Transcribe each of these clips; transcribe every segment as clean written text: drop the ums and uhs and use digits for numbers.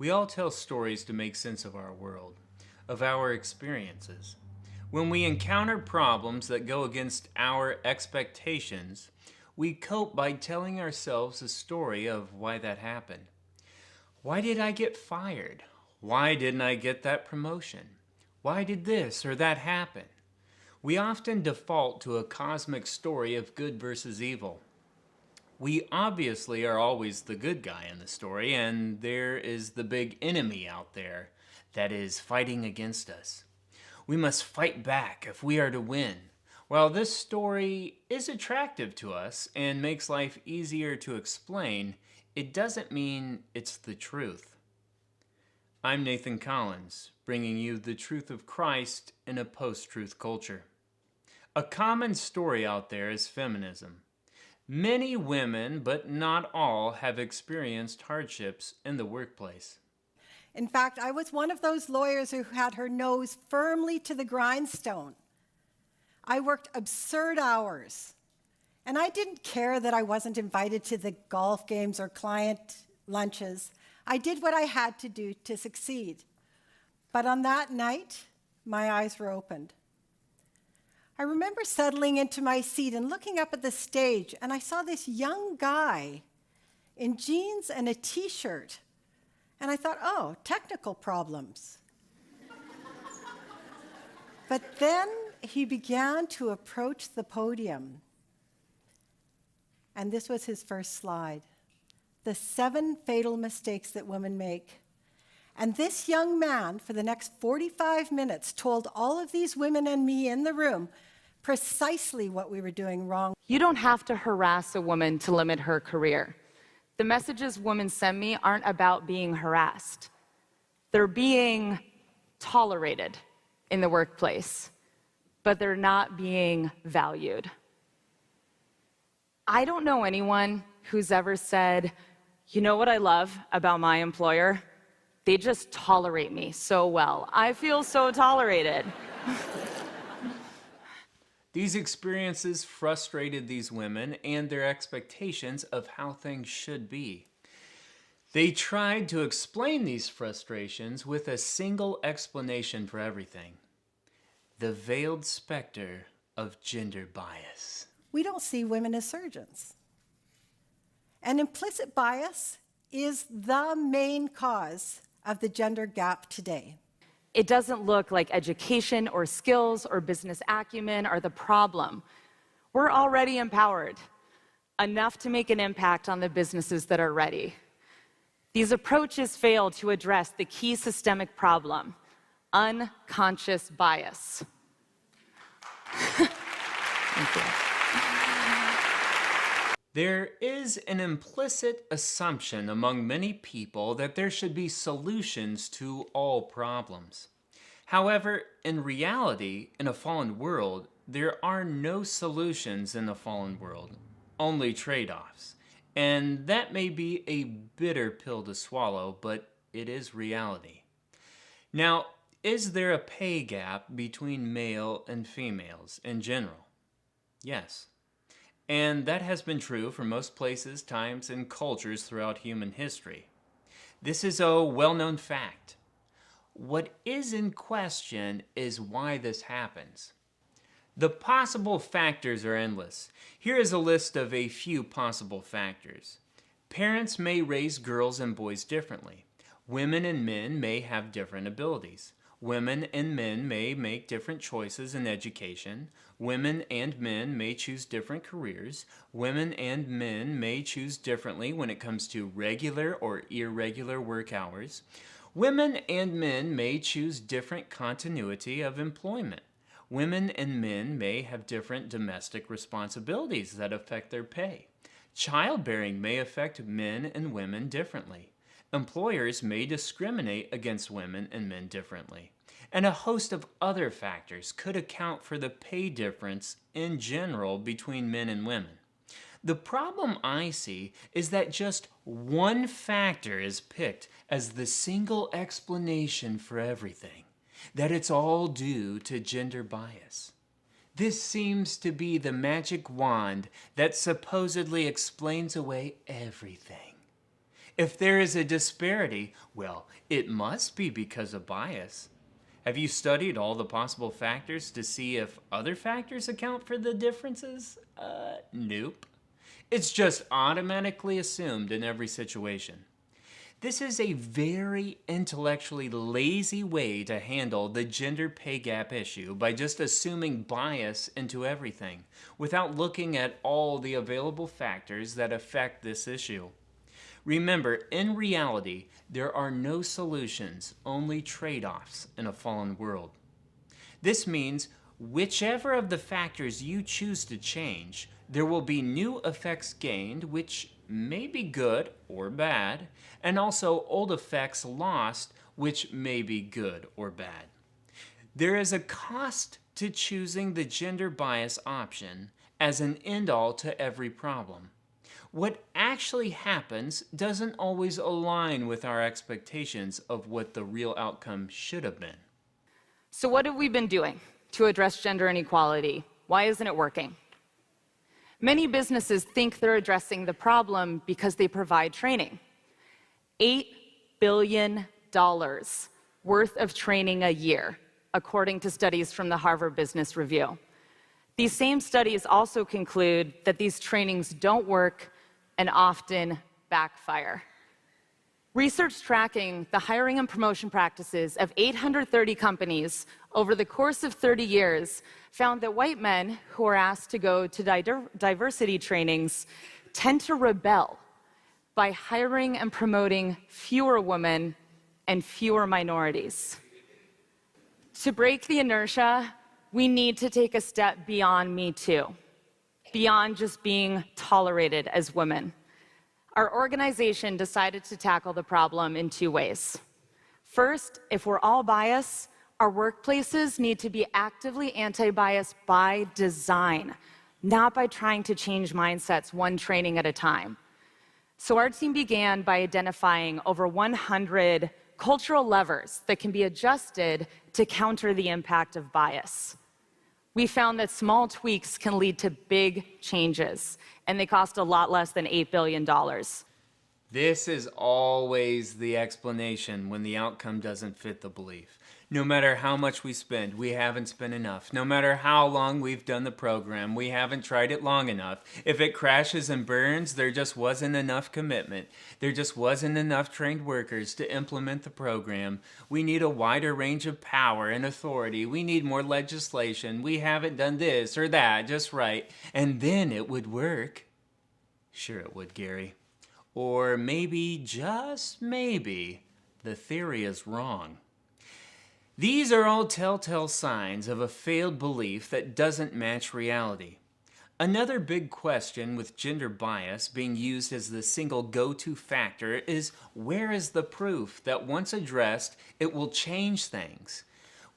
We all tell stories to make sense of our world, of our experiences. When we encounter problems that go against our expectations, we cope by telling ourselves a story of why that happened. Why did I get fired? Why didn't I get that promotion? Why did this or that happen? We often default to a cosmic story of good versus evil. We obviously are always the good guy in the story, and there is the big enemy out there that is fighting against us. We must fight back if we are to win. While this story is attractive to us and makes life easier to explain, it doesn't mean it's the truth. I'm Nathan Collins, bringing you the truth of Christ in a post-truth culture. A common story out there is feminism. Many women, but not all, have experienced hardships in the workplace. In fact, I was one of those lawyers who had her nose firmly to the grindstone. I worked absurd hours, and I didn't care that I wasn't invited to the golf games or client lunches. I did what I had to do to succeed. But on that night, my eyes were opened. I remember settling into my seat and looking up at the stage, and I saw this young guy in jeans and a t-shirt. And I thought, oh, technical problems. But then he began to approach the podium. And this was his first slide, the 7 fatal mistakes that women make. And this young man, for the next 45 minutes, told all of these women and me in the room precisely what we were doing wrong. You don't have to harass a woman to limit her career. The messages women send me aren't about being harassed. They're being tolerated in the workplace, but they're not being valued. I don't know anyone who's ever said, you know what I love about my employer? They just tolerate me so well. I feel so tolerated. These experiences frustrated these women and their expectations of how things should be. They tried to explain these frustrations with a single explanation for everything: the veiled specter of gender bias. We don't see women as surgeons. And implicit bias is the main cause of the gender gap today. It doesn't look like education or skills or business acumen are the problem. We're already empowered, enough to make an impact on the businesses that are ready. These approaches fail to address the key systemic problem: unconscious bias. Thank you. There is an implicit assumption among many people that there should be solutions to all problems. However, in reality, in a fallen world, there are no solutions in a fallen world, only trade-offs. And that may be a bitter pill to swallow, but it is reality. Now, is there a pay gap between male and females in general? Yes. And that has been true for most places, times, and cultures throughout human history. This is a well-known fact. What is in question is why this happens. The possible factors are endless. Here is a list of a few possible factors. Parents may raise girls and boys differently. Women and men may have different abilities. Women and men may make different choices in education. Women and men may choose different careers. Women and men may choose differently when it comes to regular or irregular work hours. Women and men may choose different continuity of employment. Women and men may have different domestic responsibilities that affect their pay. Childbearing may affect men and women differently. Employers may discriminate against women and men differently. And a host of other factors could account for the pay difference in general between men and women. The problem I see is that just one factor is picked as the single explanation for everything, that it's all due to gender bias. This seems to be the magic wand that supposedly explains away everything. If there is a disparity, well, it must be because of bias. Have you studied all the possible factors to see if other factors account for the differences? Nope. It's just automatically assumed in every situation. This is a very intellectually lazy way to handle the gender pay gap issue by just assuming bias into everything without looking at all the available factors that affect this issue. Remember, in reality, there are no solutions, only trade-offs in a fallen world. This means whichever of the factors you choose to change, there will be new effects gained, which may be good or bad, and also old effects lost, which may be good or bad. There is a cost to choosing the gender bias option as an end-all to every problem. What actually happens doesn't always align with our expectations of what the real outcome should have been. So what have we been doing to address gender inequality? Why isn't it working? Many businesses think they're addressing the problem because they provide training. $8 billion worth of training a year, according to studies from the Harvard Business Review. These same studies also conclude that these trainings don't work and often backfire. Research tracking the hiring and promotion practices of 830 companies over the course of 30 years found that white men who are asked to go to diversity trainings tend to rebel by hiring and promoting fewer women and fewer minorities. To break the inertia, we need to take a step beyond Me Too, beyond just being tolerated as women. Our organization decided to tackle the problem in two ways. First, if we're all biased, our workplaces need to be actively anti-bias by design, not by trying to change mindsets one training at a time. So our team began by identifying over 100 cultural levers that can be adjusted to counter the impact of bias. We found that small tweaks can lead to big changes, and they cost a lot less than $8 billion. This is always the explanation when the outcome doesn't fit the belief. No matter how much we spend, we haven't spent enough. No matter how long we've done the program, we haven't tried it long enough. If it crashes and burns, there just wasn't enough commitment. There just wasn't enough trained workers to implement the program. We need a wider range of power and authority. We need more legislation. We haven't done this or that just right. And then it would work. Sure it would, Gary. Or maybe, just maybe, the theory is wrong. These are all telltale signs of a failed belief that doesn't match reality. Another big question with gender bias being used as the single go-to factor is, where is the proof that once addressed, it will change things?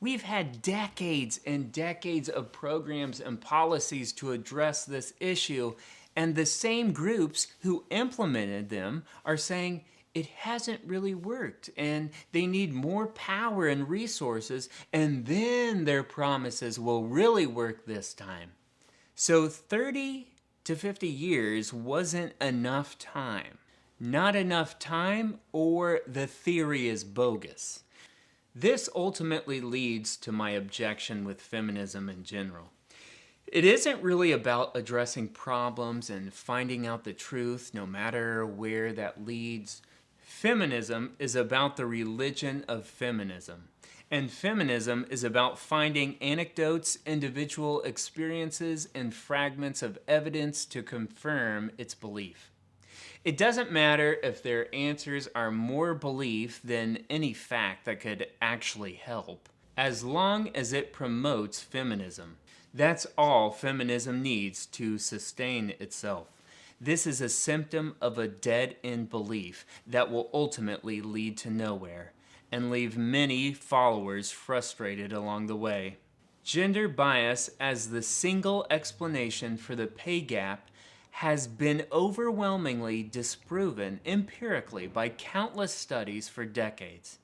We've had decades and decades of programs and policies to address this issue, and the same groups who implemented them are saying it hasn't really worked, and they need more power and resources, and then their promises will really work this time. So 30 to 50 years wasn't enough time. Not enough time, or the theory is bogus. This ultimately leads to my objection with feminism in general. It isn't really about addressing problems and finding out the truth, no matter where that leads. Feminism is about the religion of feminism. And feminism is about finding anecdotes, individual experiences, and fragments of evidence to confirm its belief. It doesn't matter if their answers are more belief than any fact that could actually help, as long as it promotes feminism. That's all feminism needs to sustain itself. This is a symptom of a dead-end belief that will ultimately lead to nowhere and leave many followers frustrated along the way. Gender bias as the single explanation for the pay gap has been overwhelmingly disproven empirically by countless studies for decades.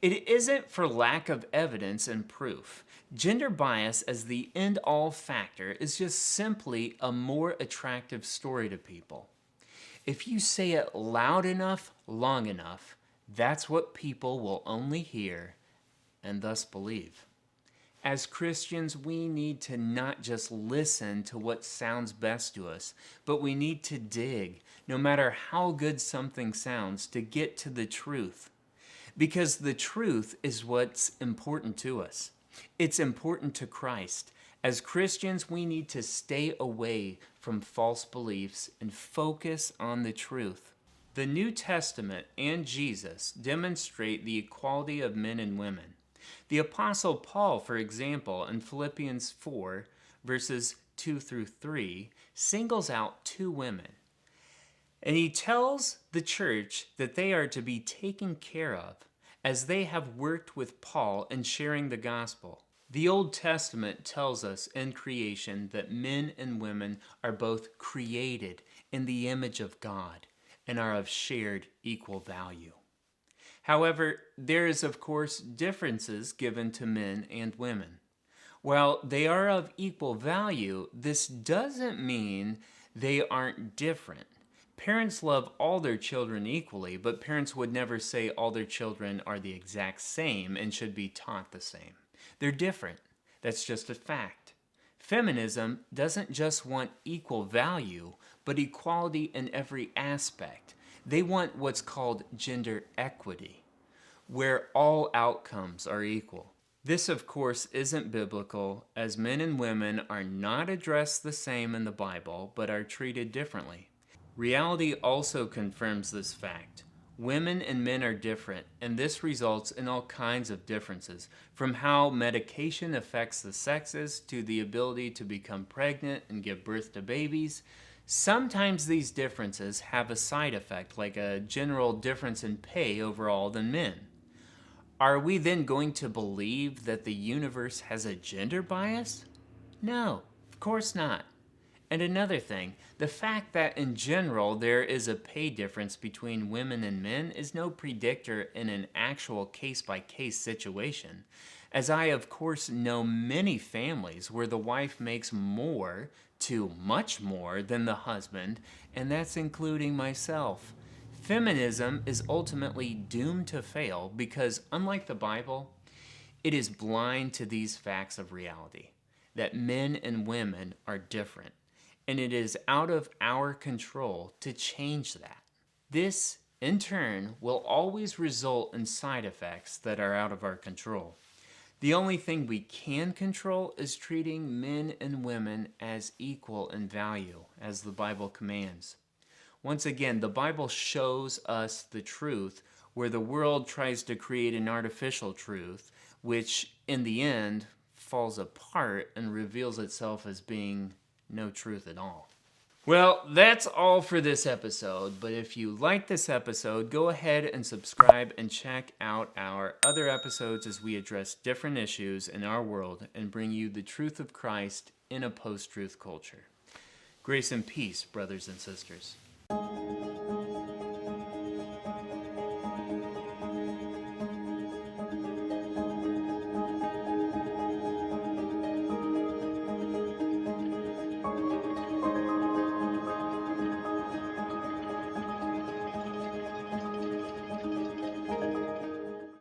It isn't for lack of evidence and proof. Gender bias as the end-all factor is just simply a more attractive story to people. If you say it loud enough, long enough, that's what people will only hear and thus believe. As Christians, we need to not just listen to what sounds best to us, but we need to dig, no matter how good something sounds, to get to the truth. Because the truth is what's important to us. It's important to Christ. As Christians, we need to stay away from false beliefs and focus on the truth. The New Testament and Jesus demonstrate the equality of men and women. The Apostle Paul, for example, in Philippians 4, verses 2 through 3, singles out two women. And he tells the church that they are to be taken care of as they have worked with Paul in sharing the gospel. The Old Testament tells us in creation that men and women are both created in the image of God and are of shared equal value. However, there is of course differences given to men and women. While they are of equal value, this doesn't mean they aren't different. Parents love all their children equally, but parents would never say all their children are the exact same and should be taught the same. They're different. That's just a fact. Feminism doesn't just want equal value, but equality in every aspect. They want what's called gender equity, where all outcomes are equal. This, of course, isn't biblical, as men and women are not addressed the same in the Bible, but are treated differently. Reality also confirms this fact. Women and men are different, and this results in all kinds of differences, from how medication affects the sexes to the ability to become pregnant and give birth to babies. Sometimes these differences have a side effect, like a general difference in pay overall than men. Are we then going to believe that the universe has a gender bias? No, of course not. And another thing, the fact that in general there is a pay difference between women and men is no predictor in an actual case-by-case situation, as I of course know many families where the wife makes more to much more than the husband, and that's including myself. Feminism is ultimately doomed to fail because, unlike the Bible, it is blind to these facts of reality, that men and women are different. And it is out of our control to change that. This, in turn, will always result in side effects that are out of our control. The only thing we can control is treating men and women as equal in value, as the Bible commands. Once again, the Bible shows us the truth, where the world tries to create an artificial truth, which in the end falls apart and reveals itself as being no truth at all. Well, that's all for this episode, but if you like this episode, go ahead and subscribe and check out our other episodes as we address different issues in our world and bring you the truth of Christ in a post-truth culture. Grace and peace, brothers and sisters.